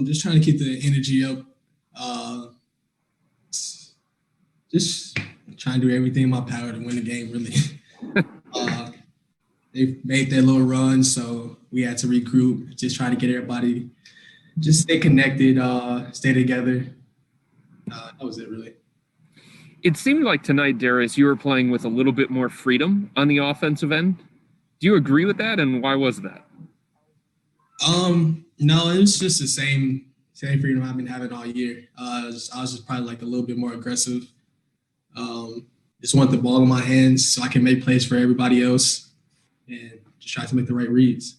Just trying to keep the energy up. Uh, just trying to do everything in my power to win the game, really. uh, they made their little run, so we had to regroup, just try to get everybody, just stay connected, stay together. That was it, really. It seemed like tonight, Darius, you were playing with a little bit more freedom on the offensive end. Do you agree with that, and why was that? No, it was just the same freedom I've been having all year. I was just probably like a little bit more aggressive. Just want the ball in my hands so I can make plays for everybody else and just try to make the right reads.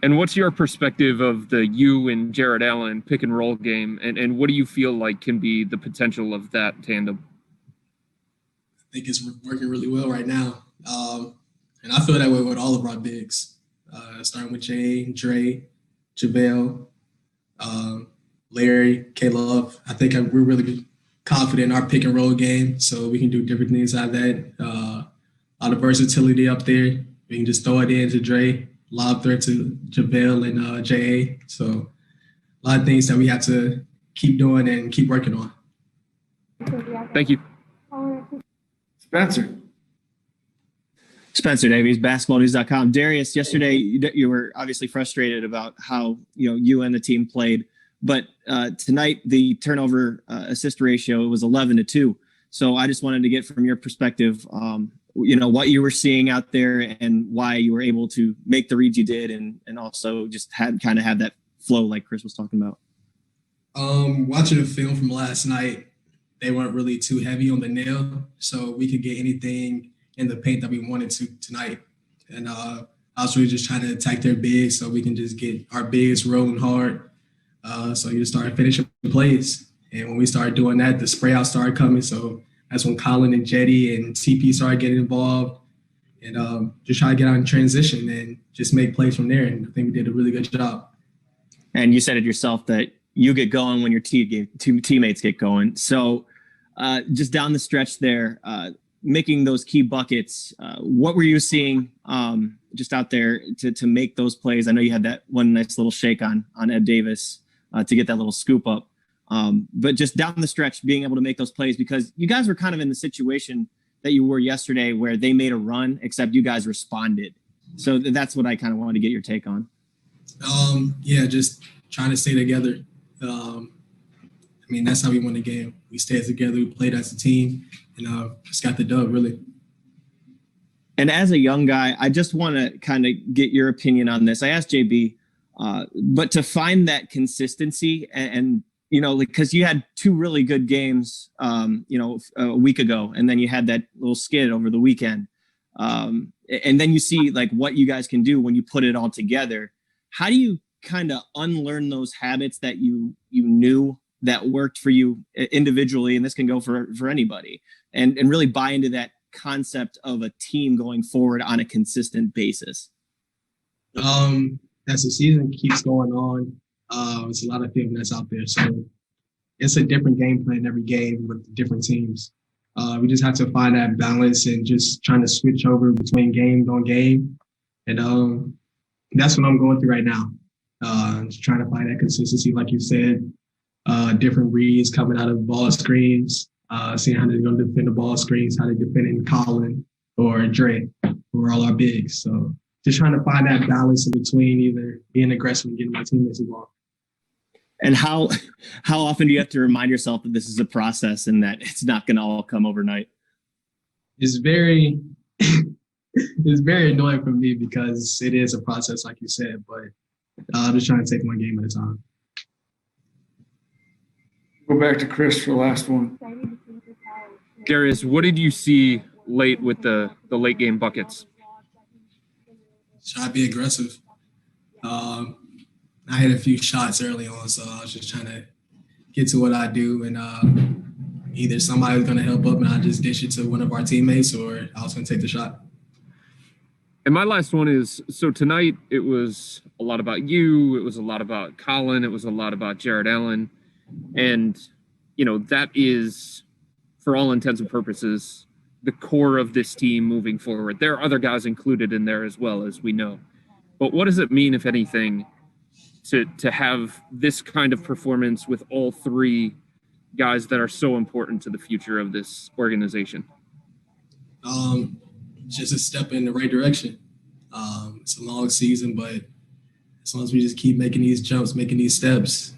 And what's your perspective of the you and Jared Allen pick and roll game, and what do you feel like can be the potential of that tandem? I think it's working really well right now. And I feel that way with all of our bigs, starting with Jay, Dre, JaVale, Larry, K-Love. I think we're really confident in our pick and roll game, so we can do different things out of that. A lot of versatility up there. We can just throw it in to Dre, lob threat to JaVale and J.A. So a lot of things that we have to keep doing and keep working on. Thank you. Spencer Davies, basketballnews.com. Darius, yesterday you were obviously frustrated about how you and the team played, but tonight the turnover assist ratio was 11-2. So I just wanted to get from your perspective, what you were seeing out there and why you were able to make the reads you did, and also just had that flow like Chris was talking about. Watching the film from last night, they weren't really too heavy on the nail, so we could get anything in the paint that we wanted to tonight. And I was really just trying to attack their bigs so we can just get our bigs rolling hard. So you start finishing plays. And when we started doing that, the spray out started coming. So that's when Colin and Jetty and TP started getting involved, and just try to get out in transition and just make plays from there. And I think we did a really good job. And you said it yourself that you get going when your teammates get going. So just down the stretch there, making those key buckets, what were you seeing just out there to make those plays? I know you had that one nice little shake on Ed Davis to get that little scoop up. But just down the stretch, being able to make those plays, because you guys were kind of in the situation that you were yesterday where they made a run, except you guys responded. So that's what I kind of wanted to get your take on. Yeah, just trying to stay together. That's how we won the game. We stayed together, we played as a team, and just got the dub, really. And as a young guy, I just want to kind of get your opinion on this. I asked JB, but to find that consistency and because you had two really good games, a week ago, and then you had that little skid over the weekend. And then you see like what you guys can do when you put it all together. How do you kind of unlearn those habits that you knew that worked for you individually, and this can go for anybody, and really buy into that concept of a team going forward on a consistent basis? As the season keeps going on, it's a lot of film that's out there. So it's a different game plan every game with different teams. We just have to find that balance and just trying to switch over between game on game. And that's what I'm going through right now. Just trying to find that consistency, like you said, different reads coming out of ball screens, seeing how they're going to defend the ball screens, how they're defending Colin or Dre, who are all our bigs. So just trying to find that balance in between either being aggressive and getting my teammates involved. And how often do you have to remind yourself that this is a process and that it's not going to all come overnight? It's very it's very annoying for me because it is a process, like you said, but I'm just trying to take one game at a time. Go back to Chris for the last one. Darius, what did you see late with the late game buckets? Try to be aggressive. I had a few shots early on, so I was just trying to get to what I do, and either somebody was going to help up and I just dish it to one of our teammates, or I was going to take the shot. And my last one is, so tonight it was a lot about you, it was a lot about Colin, it was a lot about Jared Allen, and that is, for all intents and purposes, the core of this team moving forward. There are other guys included in there as well, as we know. But what does it mean, if anything, to have this kind of performance with all three guys that are so important to the future of this organization? Just a step in the right direction. It's a long season, but as long as we just keep making these jumps, making these steps,